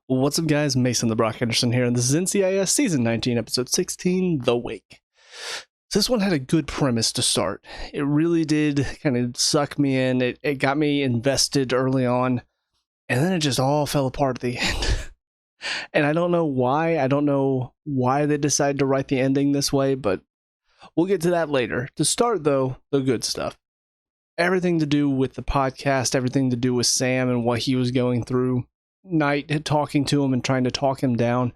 What's up, guys? Mason the Brock Henderson here, and this is NCIS Season 19, Episode 16, The Wake. So this one had a good premise to start. It really did kind of suck me in. It got me invested early on, and then it just all fell apart at the end. And I don't know why. I don't know why they decided to write the ending this way, but we'll get to that later. To start, though, the good stuff. Everything to do with the podcast, everything to do with Sam and what he was going through. Knight talking to him and trying to talk him down.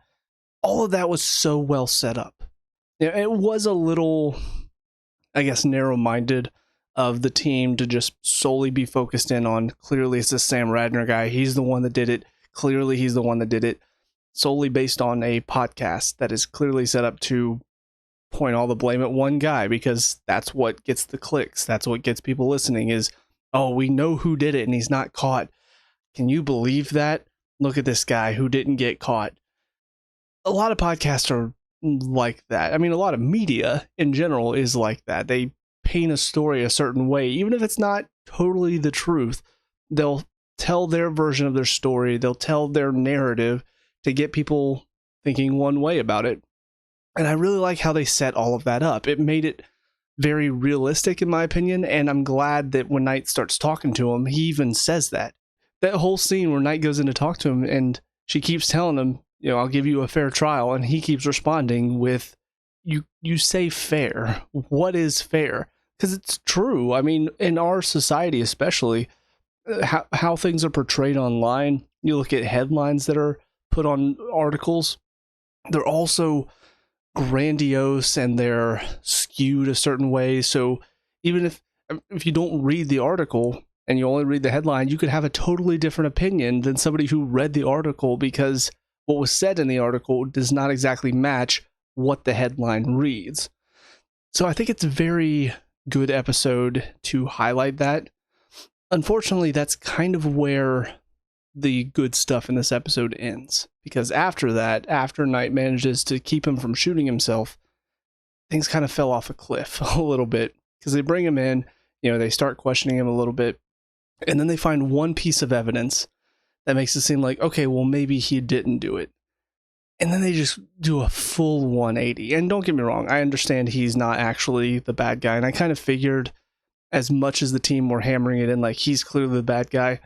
All of that was so well set up. It was a little, I guess, narrow-minded of the team to just solely be focused in on, clearly it's the Sam Radner guy. He's the one that did it. Clearly he's the one that did it. Solely based on a podcast that is clearly set up to point all the blame at one guy, because that's what gets the clicks. That's what gets people listening is, oh, we know who did it and he's not caught. Can you believe that? Look at this guy who didn't get caught. A lot of podcasts are like that. I mean, a lot of media in general is like that. They paint a story a certain way, even if it's not totally the truth. They'll tell their version of their story. They'll tell their narrative to get people thinking one way about it. And I really like how they set all of that up. It made it very realistic, in my opinion, and I'm glad that when Knight starts talking to him, he even says that. That whole scene where Knight goes in to talk to him and she keeps telling him, you know, I'll give you a fair trial. And he keeps responding with, you say fair. What is fair? Because it's true. I mean, in our society, especially, how things are portrayed online, you look at headlines that are put on articles, they're also grandiose and they're skewed a certain way. So even if you don't read the article, and you only read the headline, you could have a totally different opinion than somebody who read the article, because what was said in the article does not exactly match what the headline reads. So I think it's a very good episode to highlight that. Unfortunately, that's kind of where the good stuff in this episode ends, because after that, after Knight manages to keep him from shooting himself, things kind of fell off a cliff a little bit, because they bring him in, you know, they start questioning him a little bit. And then they find one piece of evidence that makes it seem like, okay, well, maybe he didn't do it. And then they just do a full 180. And don't get me wrong, I understand he's not actually the bad guy. And I kind of figured, as much as the team were hammering it in, like he's clearly the bad guy,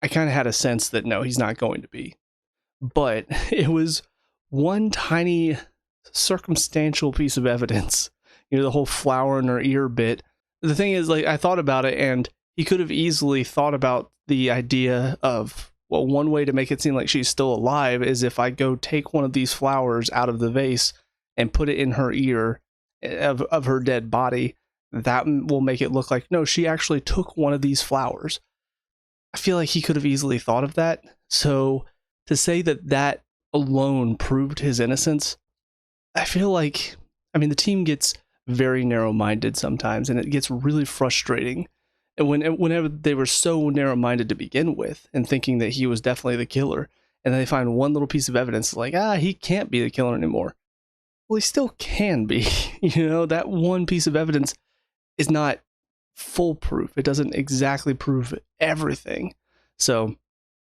I kind of had a sense that no, he's not going to be. But it was one tiny circumstantial piece of evidence. You know, the whole flower in her ear bit. The thing is, like, I thought about it, and he could have easily thought about the idea of, well, one way to make it seem like she's still alive is if I go take one of these flowers out of the vase and put it in her ear of her dead body. That will make it look like, no, she actually took one of these flowers. I feel like he could have easily thought of that. So to say that that alone proved his innocence, I feel like, I mean, the team gets very narrow-minded sometimes, and it gets really frustrating. And whenever they were so narrow-minded to begin with, and thinking that he was definitely the killer, and then they find one little piece of evidence like, he can't be the killer anymore. Well, he still can be. You know, that one piece of evidence is not foolproof. It doesn't exactly prove everything. So,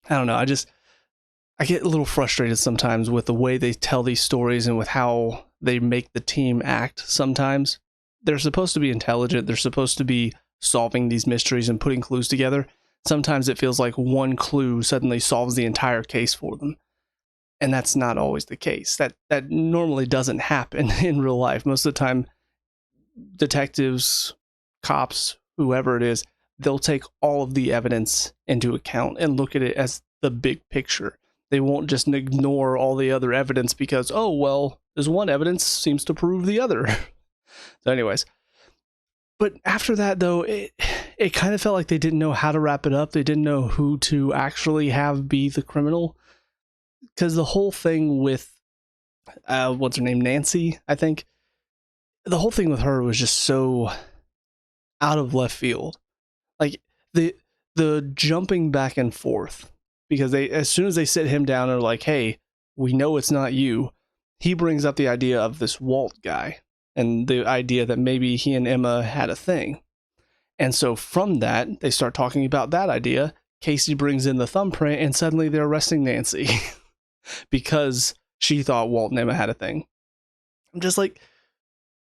I don't know. I get a little frustrated sometimes with the way they tell these stories and with how they make the team act sometimes. They're supposed to be intelligent. They're supposed to be solving these mysteries and putting clues together. Sometimes it feels like one clue suddenly solves the entire case for them. And that's not always the case. That normally doesn't happen in real life. Most of the time, detectives, cops, whoever it is, they'll take all of the evidence into account and look at it as the big picture. They won't just ignore all the other evidence because, oh, well, there's one evidence seems to prove the other. So anyways, but after that, though, it kind of felt like they didn't know how to wrap it up. They didn't know who to actually have be the criminal. Because the whole thing with, what's her name, Nancy, I think. The whole thing with her was just so out of left field. Like, the jumping back and forth. Because as soon as they sit him down and are like, hey, we know it's not you, he brings up the idea of this Walt guy. And the idea that maybe he and Emma had a thing. And so from that, they start talking about that idea. Casey brings in the thumbprint, and suddenly they're arresting Nancy. because she thought Walt and Emma had a thing. I'm just like,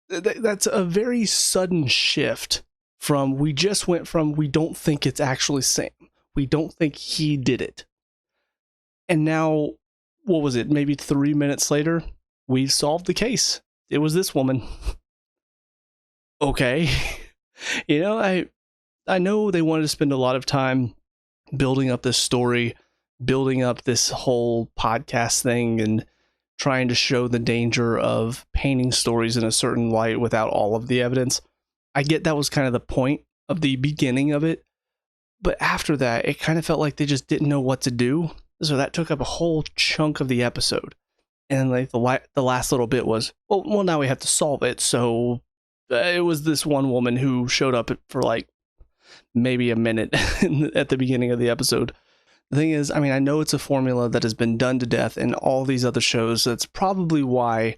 that's a very sudden shift from, we just went from, we don't think it's actually Sam. We don't think he did it. And now, what was it? Maybe 3 minutes later, we solved the case. It was this woman. Okay. You know, I know they wanted to spend a lot of time building up this story, building up this whole podcast thing, and trying to show the danger of painting stories in a certain light without all of the evidence. I get that was kind of the point of the beginning of it, but after that, it kind of felt like they just didn't know what to do. So that took up a whole chunk of the episode. And like the last little bit was, well, now we have to solve it. So it was this one woman who showed up for like maybe a minute at the beginning of the episode. The thing is, I mean, I know it's a formula that has been done to death in all these other shows. That's probably why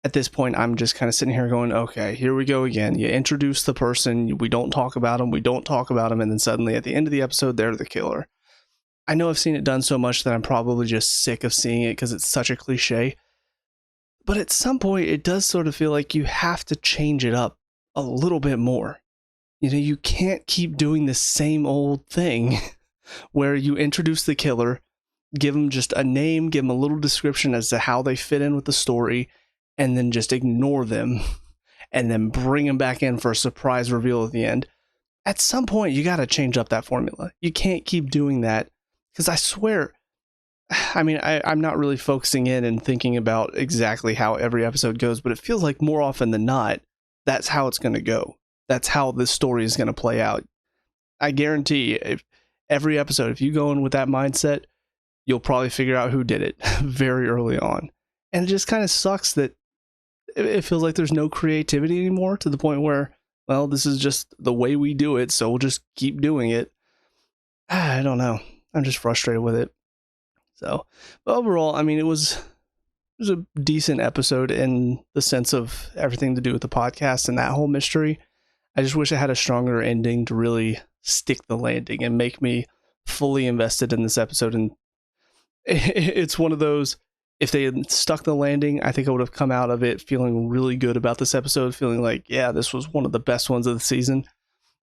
at this point I'm just kind of sitting here going, okay, here we go again. You introduce the person, we don't talk about them, and then suddenly at the end of the episode, they're the killer. I know I've seen it done so much that I'm probably just sick of seeing it because it's such a cliche. But at some point, it does sort of feel like you have to change it up a little bit more. You know, you can't keep doing the same old thing where you introduce the killer, give them just a name, give them a little description as to how they fit in with the story, and then just ignore them and then bring them back in for a surprise reveal at the end. At some point, you got to change up that formula. You can't keep doing that. Because I swear, I mean, I'm not really focusing in and thinking about exactly how every episode goes, but it feels like more often than not, that's how it's going to go. That's how this story is going to play out. I guarantee if every episode, if you go in with that mindset, you'll probably figure out who did it very early on. And it just kind of sucks that it feels like there's no creativity anymore, to the point where, well, this is just the way we do it, so we'll just keep doing it. I don't know. I'm just frustrated with it. So, but overall, I mean, it was a decent episode in the sense of everything to do with the podcast and that whole mystery. I just wish it had a stronger ending to really stick the landing and make me fully invested in this episode. And it's one of those, if they had stuck the landing, I think I would have come out of it feeling really good about this episode, feeling like, yeah, this was one of the best ones of the season.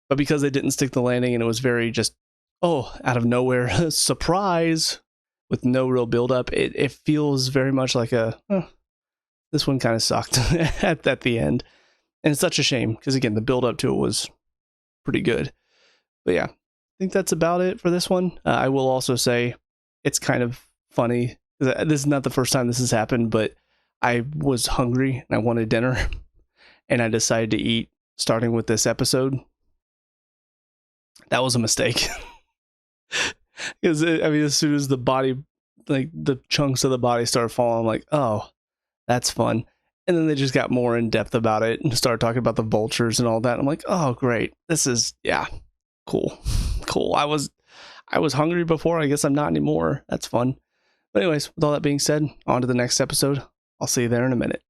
But because they didn't stick the landing and it was very just, out of nowhere, surprise, with no real build-up, it feels very much like this one kind of sucked at the end. And it's such a shame, because again, the build-up to it was pretty good. But yeah, I think that's about it for this one. I will also say it's kind of funny. This is not the first time this has happened, but I was hungry and I wanted dinner, and I decided to eat starting with this episode. That was a mistake. Because, I mean, as soon as the body, like the chunks of the body started falling, I'm like, oh, that's fun. And then they just got more in depth about it and started talking about the vultures and all that. I'm like, oh, great. This is, yeah, cool. I was hungry before. I guess I'm not anymore. That's fun. But anyways, with all that being said, on to the next episode. I'll see you there in a minute.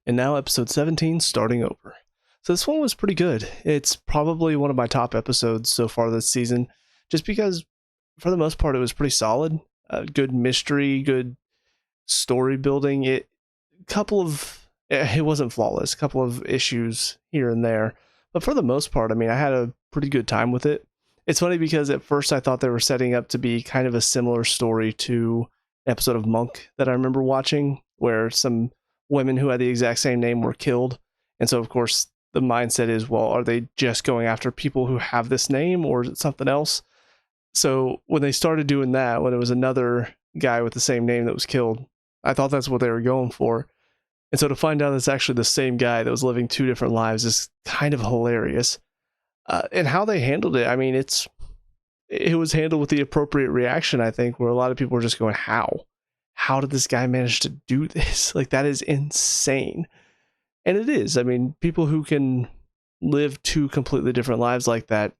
And now episode 17, starting over. So this one was pretty good. It's probably one of my top episodes so far this season, just because for the most part it was pretty solid. Good mystery, good story building. It wasn't flawless. A couple of issues here and there, but for the most part, I mean, I had a pretty good time with it. It's funny because at first I thought they were setting up to be kind of a similar story to an episode of Monk that I remember watching, where some women who had the exact same name were killed. And so, of course, the mindset is, well, are they just going after people who have this name, or is it something else? So when they started doing that, when it was another guy with the same name that was killed, I thought that's what they were going for. And so to find out it's actually the same guy that was living two different lives is kind of hilarious. And how they handled it, I mean, it was handled with the appropriate reaction, I think, where a lot of people were just going, how? How did this guy manage to do this? Like, that is insane. And it is. I mean, people who can live two completely different lives like that,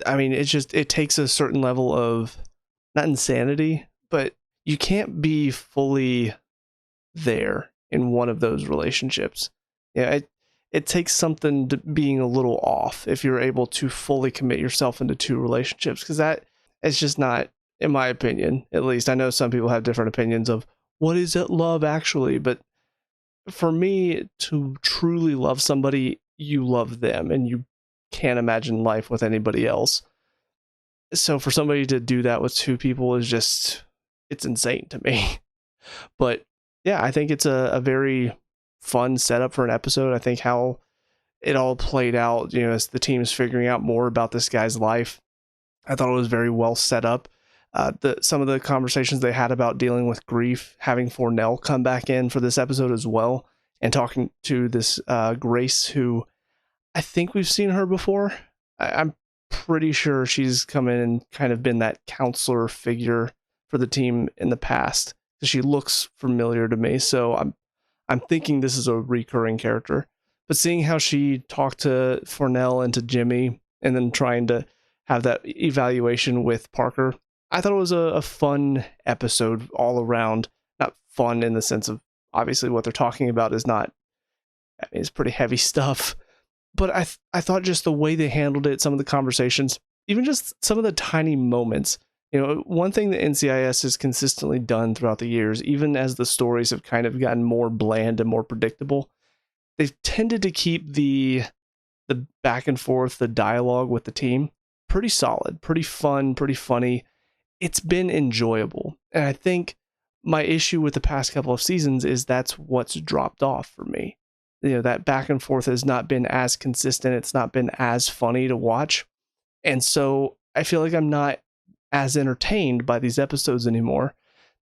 I mean, it takes a certain level of, not insanity, but you can't be fully there in one of those relationships. Yeah, it takes something to being a little off if you're able to fully commit yourself into two relationships, because that it's just not in my opinion, at least. I know some people have different opinions of what is it love actually, but for me, to truly love somebody, you love them and you can't imagine life with anybody else. So for somebody to do that with two people is just, it's insane to me. But yeah, I think it's a very fun setup for an episode. I think how it all played out, as the team is figuring out more about this guy's life, I thought it was very well set up. Some of the conversations they had about dealing with grief, having Fornell come back in for this episode as well, and talking to this Grace, who I think we've seen her before. I'm pretty sure she's come in and kind of been that counselor figure for the team in the past. She looks familiar to me, so I'm thinking this is a recurring character. But seeing how she talked to Fornell and to Jimmy, and then trying to have that evaluation with Parker, I thought it was a fun episode all around. Not fun in the sense of, obviously what they're talking about is not, it's pretty heavy stuff. But I thought just the way they handled it, some of the conversations, even just some of the tiny moments. One thing that NCIS has consistently done throughout the years, even as the stories have kind of gotten more bland and more predictable, they've tended to keep the back and forth, the dialogue with the team, pretty solid, pretty fun, pretty funny. It's been enjoyable. And I think my issue with the past couple of seasons is that's what's dropped off for me. That back and forth has not been as consistent. It's not been as funny to watch. And so I feel like I'm not as entertained by these episodes anymore.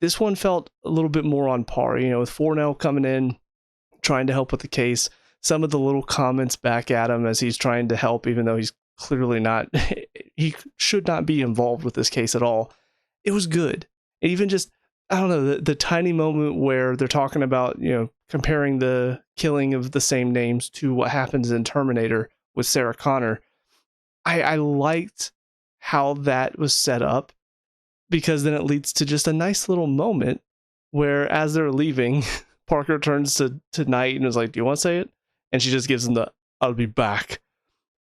This one felt a little bit more on par, with Fornell coming in, trying to help with the case. Some of the little comments back at him as he's trying to help, even though he's clearly not, he should not be involved with this case at all. It was good. And even just, I don't know, the tiny moment where they're talking about, comparing the killing of the same names to what happens in Terminator with Sarah Connor. I liked how that was set up, because then it leads to just a nice little moment where, as they're leaving, Parker turns to Knight and is like, "Do you want to say it?" And she just gives him the "I'll be back."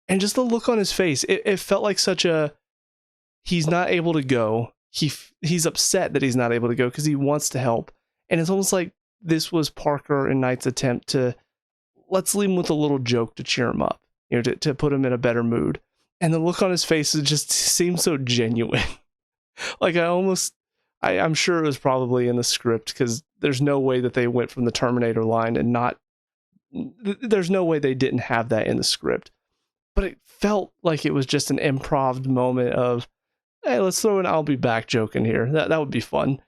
And just the look on his face, it felt like such a, he's not able to go. He's upset that he's not able to go because he wants to help. And it's almost like this was Parker and Knight's attempt to, let's leave him with a little joke to cheer him up, to put him in a better mood. And the look on his face, it just seemed so genuine. Like I'm sure it was probably in the script, because there's no way that they went from the Terminator line and there's no way they didn't have that in the script. But it felt like it was just an improv moment of, hey, let's throw an "I'll be back" joke in here. That would be fun.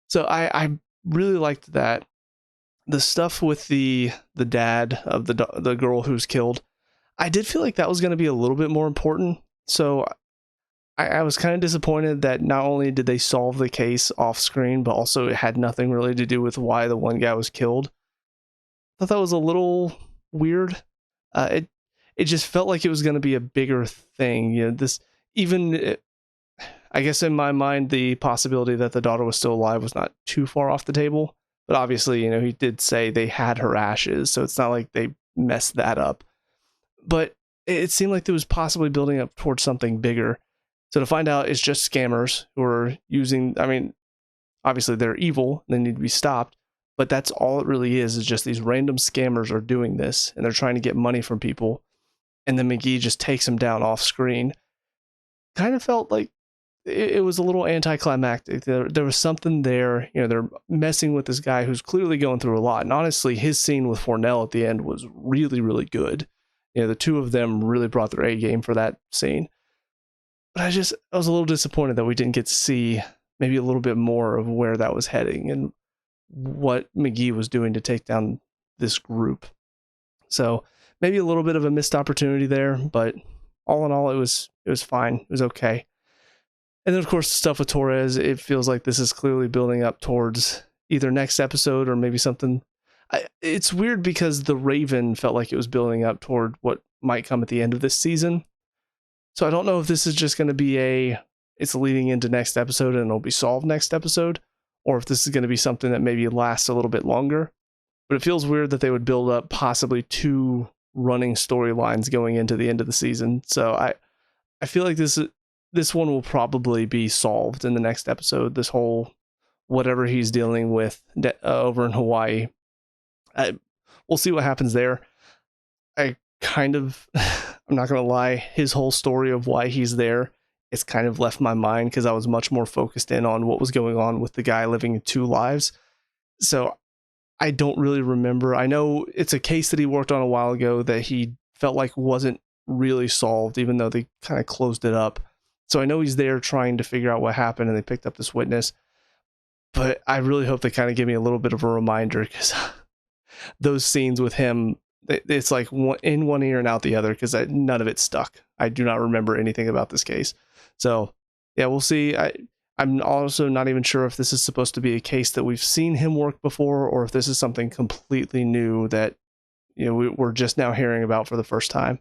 So I really liked that. The stuff with the dad of the girl who's killed, I did feel like that was going to be a little bit more important. So I was kind of disappointed that not only did they solve the case off screen, but also it had nothing really to do with why the one guy was killed. I thought that was a little weird. It just felt like it was going to be a bigger thing. I guess in my mind, the possibility that the daughter was still alive was not too far off the table. But obviously, he did say they had her ashes, so it's not like they messed that up. But it seemed like it was possibly building up towards something bigger. So to find out it's just scammers who are using, obviously they're evil, they need to be stopped, but that's all it really is just these random scammers are doing this, and they're trying to get money from people, and then McGee just takes them down off screen. Kind of felt like it was a little anticlimactic. There was something there. They're messing with this guy who's clearly going through a lot. And honestly, his scene with Fornell at the end was really, really good. The two of them really brought their A game for that scene. But I was a little disappointed that we didn't get to see maybe a little bit more of where that was heading and what McGee was doing to take down this group. So maybe a little bit of a missed opportunity there, but all in all, it was fine. It was okay. And then, of course, the stuff with Torres, it feels like this is clearly building up towards either next episode or maybe something. It's weird because the Raven felt like it was building up toward what might come at the end of this season. So I don't know if this is just going to be it's leading into next episode and it'll be solved next episode, or if this is going to be something that maybe lasts a little bit longer. But it feels weird that they would build up possibly 2 running storylines going into the end of the season. So I feel like this this one will probably be solved in the next episode. This whole whatever he's dealing with over in Hawaii. We'll see what happens there. I'm not going to lie, his whole story of why he's there, it's kind of left my mind because I was much more focused in on what was going on with the guy living 2 lives. So I don't really remember. I know it's a case that he worked on a while ago that he felt like wasn't really solved, even though they kind of closed it up. So I know he's there trying to figure out what happened and they picked up this witness. But I really hope they kind of give me a little bit of a reminder, because those scenes with him, it's like in one ear and out the other, because none of it stuck. I do not remember anything about this case. So yeah, we'll see. I'm also not even sure if this is supposed to be a case that we've seen him work before, or if this is something completely new that, you know, we're just now hearing about for the first time.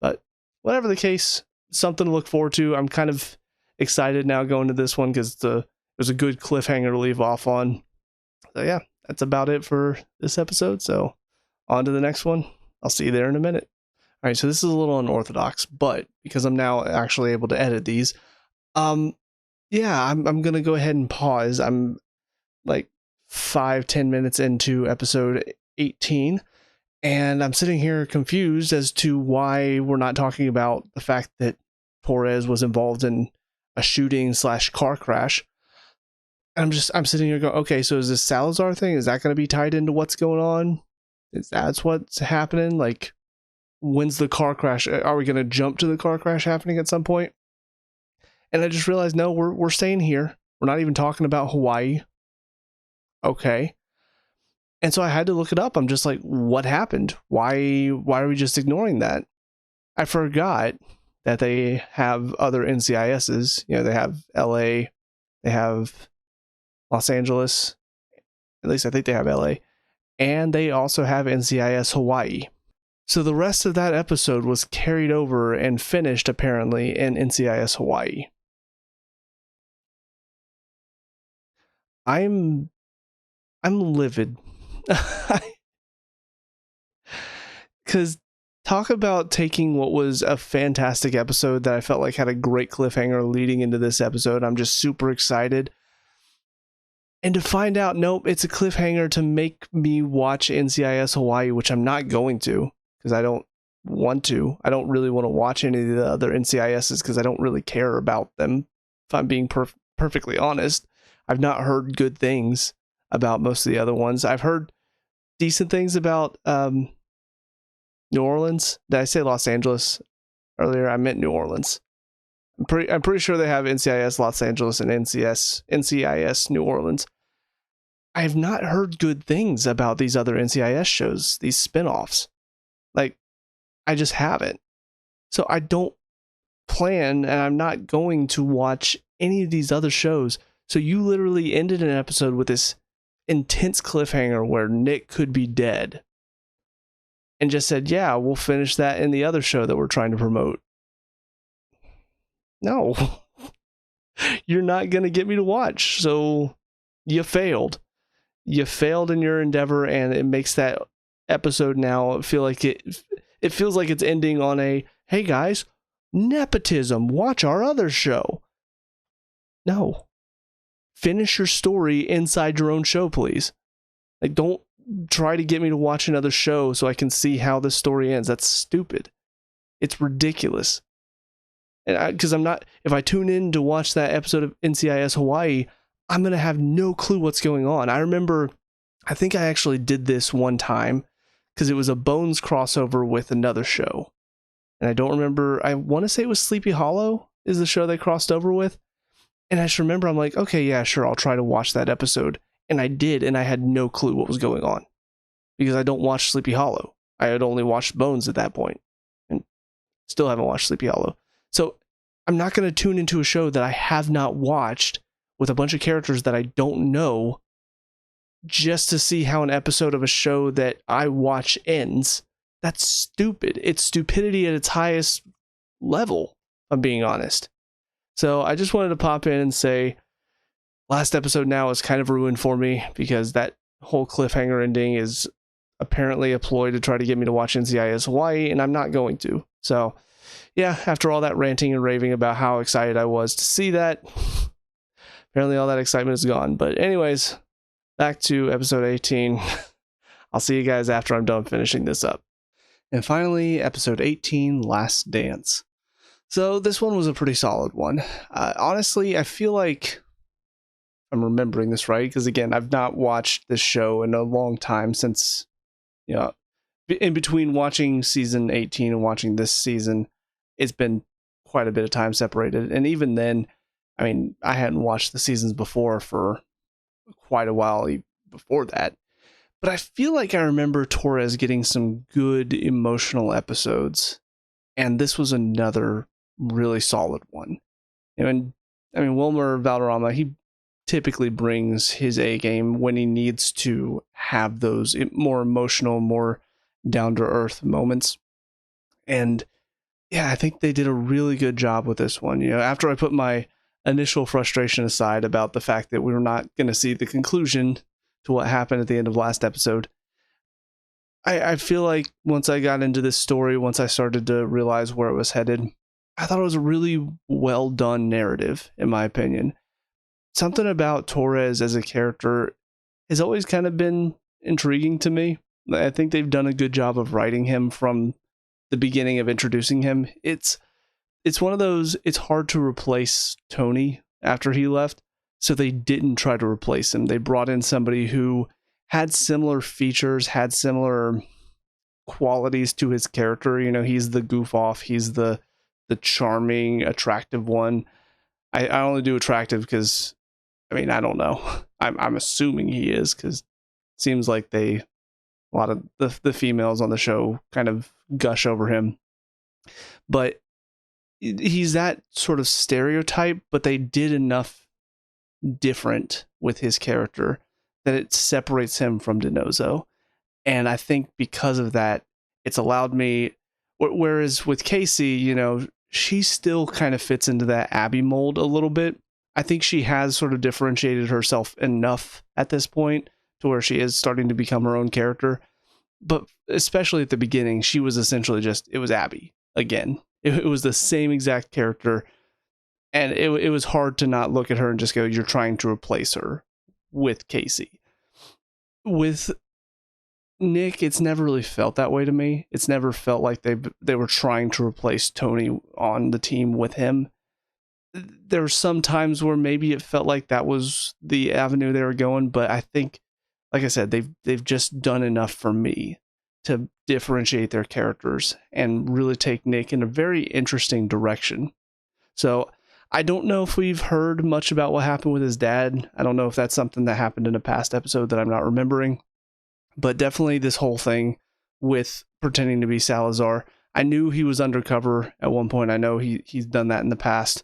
But whatever the case, something to look forward to. I'm kind of excited now going to this one because it was a good cliffhanger to leave off on. So yeah, that's about it for this episode. So on to the next one. I'll see you there in a minute. All right, so this is a little unorthodox, but because I'm now actually able to edit these, yeah, I'm gonna go ahead and pause. I'm like 5-10 minutes into episode 18, and I'm sitting here confused as to why we're not talking about the fact that Torres was involved in a shooting / car crash. I'm sitting here going, okay, so is this Salazar thing? Is that going to be tied into what's going on? That's what's happening? Like, when's the car crash? Are we going to jump to the car crash happening at some point? And I just realized, no, we're staying here. We're not even talking about Hawaii. Okay. And so I had to look it up. I'm just like, what happened? Why are we just ignoring that? I forgot that they have other NCISs. You know, they have LA, they have Los Angeles. At least I think they have LA. And they also have NCIS Hawaii. So the rest of that episode was carried over and finished apparently in NCIS Hawaii. I'm livid. Because talk about taking what was a fantastic episode that I felt like had a great cliffhanger leading into this episode. I'm just super excited. And to find out, nope, it's a cliffhanger to make me watch NCIS Hawaii, which I'm not going to, because I don't want to. I don't really want to watch any of the other NCISs because I don't really care about them, if I'm being perfectly honest. I've not heard good things about most of the other ones. I've heard decent things about New Orleans. Did I say Los Angeles earlier? I meant New Orleans. I'm pretty sure they have NCIS Los Angeles and NCIS New Orleans. I have not heard good things about these other NCIS shows, these spinoffs. Like, I just haven't. So I don't plan, and I'm not going to watch any of these other shows. So you literally ended an episode with this intense cliffhanger where Nick could be dead. And just said, yeah, we'll finish that in the other show that we're trying to promote. No. You're not going to get me to watch. So you failed. You failed in your endeavor, and it makes that episode now feel like it feels like it's ending on a, hey guys, nepotism, watch our other show. No. Finish your story inside your own show, please. Like, don't try to get me to watch another show so I can see how this story ends. That's stupid. It's ridiculous. And because if I tune in to watch that episode of NCIS Hawaii, I'm going to have no clue what's going on. I think I actually did this one time because it was a Bones crossover with another show. And I don't remember, I want to say it was Sleepy Hollow is the show they crossed over with. And I just remember, I'm like, okay, yeah, sure, I'll try to watch that episode. And I did, and I had no clue what was going on. Because I don't watch Sleepy Hollow. I had only watched Bones at that point. And still haven't watched Sleepy Hollow. So I'm not going to tune into a show that I have not watched with a bunch of characters that I don't know just to see how an episode of a show that I watch ends. That's stupid. It's stupidity at its highest level, if I'm being honest. So I just wanted to pop in and say, last episode now is kind of ruined for me because that whole cliffhanger ending is apparently a ploy to try to get me to watch NCIS Hawaii, and I'm not going to. So yeah, after all that ranting and raving about how excited I was to see that, apparently all that excitement is gone. But anyways, back to episode 18. I'll see you guys after I'm done finishing this up. And finally, episode 18, Last Dance. So this one was a pretty solid one. Honestly, I feel like I'm remembering this right, because again, I've not watched this show in a long time since, in between watching season 18 and watching this season, it's been quite a bit of time separated. And even then, I mean, I hadn't watched the seasons before for quite a while before that. But I feel like I remember Torres getting some good emotional episodes, and this was another really solid one. And I mean, Wilmer Valderrama, he typically brings his A game when he needs to have those more emotional, more down-to-earth moments. And yeah, I think they did a really good job with this one. After I put my initial frustration aside about the fact that we were not going to see the conclusion to what happened at the end of last episode, I feel like once I got into this story, once I started to realize where it was headed, I thought it was a really well done narrative, in my opinion. Something about Torres as a character has always kind of been intriguing to me. I think they've done a good job of writing him from the beginning of introducing him. It's one of those, it's hard to replace Tony after he left, so they didn't try to replace him. They brought in somebody who had similar features, had similar qualities to his character. He's the goof off, he's the charming, attractive one. I only do attractive because, I mean, I don't know. I'm assuming he is, because it seems like a lot of the females on the show kind of gush over him. But he's that sort of stereotype, but they did enough different with his character that it separates him from DiNozzo. And I think because of that, it's allowed me, whereas with Casey, she still kind of fits into that Abby mold a little bit. I think she has sort of differentiated herself enough at this point to where she is starting to become her own character. But especially at the beginning, she was essentially it was Abby again. It was the same exact character. And it was hard to not look at her and just go, you're trying to replace her with Casey. With Nick, it's never really felt that way to me. It's never felt like they were trying to replace Tony on the team with him. There were some times where maybe it felt like that was the avenue they were going, but I think, like I said, they've just done enough for me to differentiate their characters and really take Nick in a very interesting direction. So I don't know if we've heard much about what happened with his dad. I don't know if that's something that happened in a past episode that I'm not remembering. But definitely this whole thing with pretending to be Salazar. I knew he was undercover at one point. I know he's done that in the past.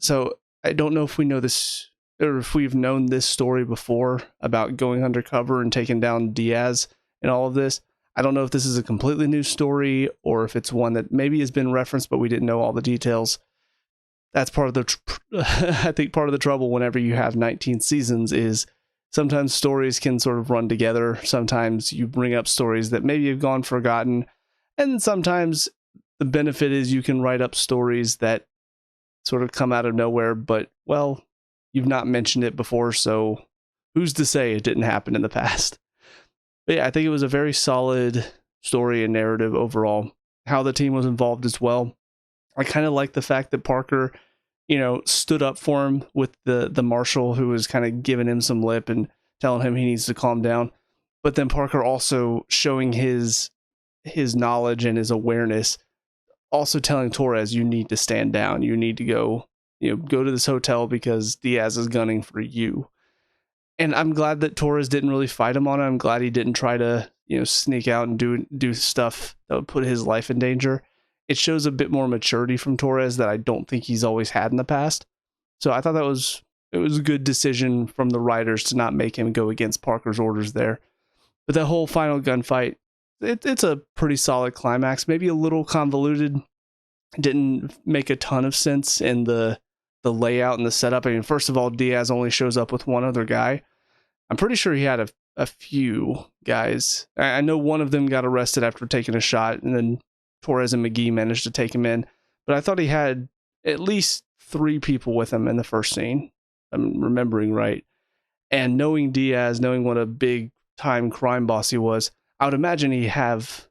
So I don't know if we know this, or if we've known this story before about going undercover and taking down Diaz and all of this. I don't know if this is a completely new story or if it's one that maybe has been referenced, but we didn't know all the details. That's part of I think part of the trouble whenever you have 19 seasons is sometimes stories can sort of run together. Sometimes you bring up stories that maybe have gone forgotten. And sometimes the benefit is you can write up stories that sort of come out of nowhere, but, well, you've not mentioned it before, so who's to say it didn't happen in the past? But yeah, I think it was a very solid story and narrative overall. How the team was involved as well. I kind of like the fact that Parker, stood up for him with the marshal who was kind of giving him some lip and telling him he needs to calm down. But then Parker also showing his knowledge and his awareness, also telling Torres, you need to stand down. You need to go to this hotel because Diaz is gunning for you. And I'm glad that Torres didn't really fight him on it. I'm glad he didn't try to, sneak out and do stuff that would put his life in danger. It shows a bit more maturity from Torres that I don't think he's always had in the past. So I thought it was a good decision from the writers to not make him go against Parker's orders there. But that whole final gunfight, it's a pretty solid climax. Maybe a little convoluted. Didn't make a ton of sense in the layout and the setup. I mean, first of all, Diaz only shows up with one other guy. I'm pretty sure he had a few guys. I know one of them got arrested after taking a shot, and then Torres and McGee managed to take him in. But I thought he had at least 3 people with him in the first scene. I'm remembering right. And knowing Diaz, knowing what a big time crime boss he was, I would imagine he'd have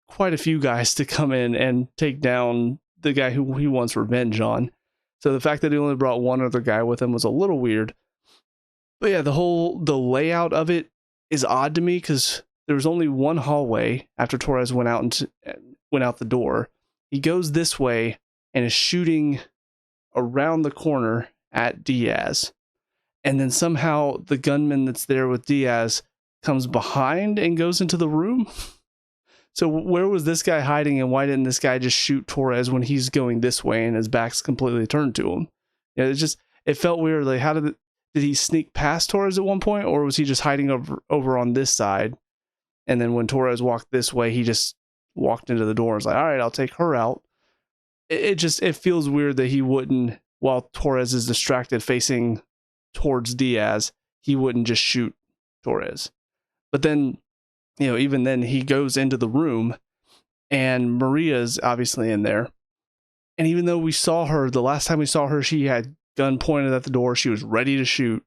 quite a few guys to come in and take down the guy who he wants revenge on. So the fact that he only brought one other guy with him was a little weird. But yeah, the layout of it is odd to me because there was only one hallway after Torres went out the door. He goes this way and is shooting around the corner at Diaz. And then somehow the gunman that's there with Diaz comes behind and goes into the room. So where was this guy hiding, and why didn't this guy just shoot Torres when he's going this way and his back's completely turned to him? Yeah, it felt weird. Like, how did he sneak past Torres at one point, or was he just hiding over on this side? And then when Torres walked this way, he just walked into the door and was like, all right, I'll take her out. It feels weird that he wouldn't, while Torres is distracted facing towards Diaz, he wouldn't just shoot Torres. But then, even then he goes into the room and Maria's obviously in there. And even though we saw her, the last time we saw her, she had gun pointed at the door. She was ready to shoot.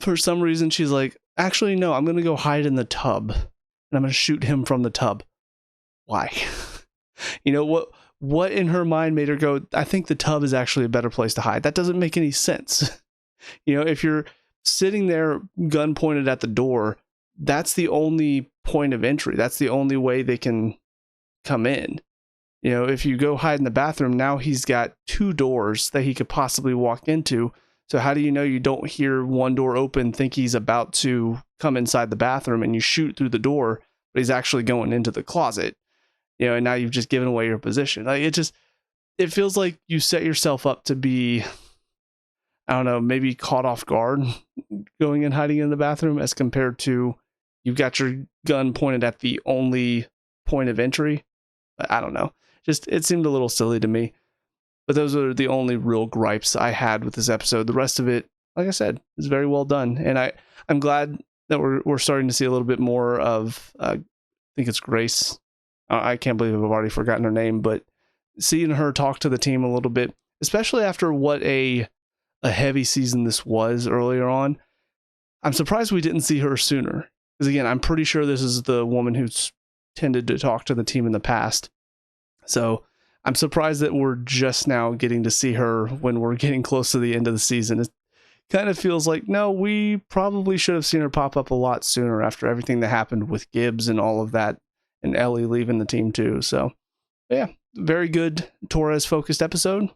For some reason, she's like, actually, no, I'm going to go hide in the tub and I'm going to shoot him from the tub. Why? What in her mind made her go, I think the tub is actually a better place to hide? That doesn't make any sense. If you're sitting there, gun pointed at the door, that's the only point of entry. That's the only way they can come in. If you go hide in the bathroom, now he's got 2 doors that he could possibly walk into. So how do you know you don't hear one door open, think he's about to come inside the bathroom, and you shoot through the door, but he's actually going into the closet? And now you've just given away your position. Like, it feels like you set yourself up to be, I don't know, maybe caught off guard going and hiding in the bathroom, as compared to you've got your gun pointed at the only point of entry. I don't know. It seemed a little silly to me. But those are the only real gripes I had with this episode. The rest of it, like I said, is very well done. And I'm glad that we're starting to see a little bit more of, I think it's Grace. I can't believe I've already forgotten her name, but seeing her talk to the team a little bit, especially after what a heavy season this was earlier on, I'm surprised we didn't see her sooner. Because again, I'm pretty sure this is the woman who's tended to talk to the team in the past. So I'm surprised that we're just now getting to see her when we're getting close to the end of the season. It kind of feels like, no, we probably should have seen her pop up a lot sooner after everything that happened with Gibbs and all of that, and Ellie leaving the team too. So yeah, very good Torres focused episode.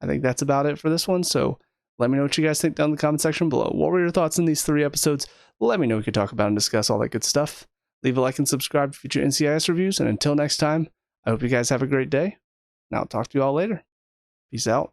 I think that's about it for this one. So let me know what you guys think down in the comment section below. What were your thoughts on these 3 episodes? Let me know. We could talk about and discuss all that good stuff. Leave a like and subscribe for future NCIS reviews. And until next time, I hope you guys have a great day. And I'll talk to you all later. Peace out.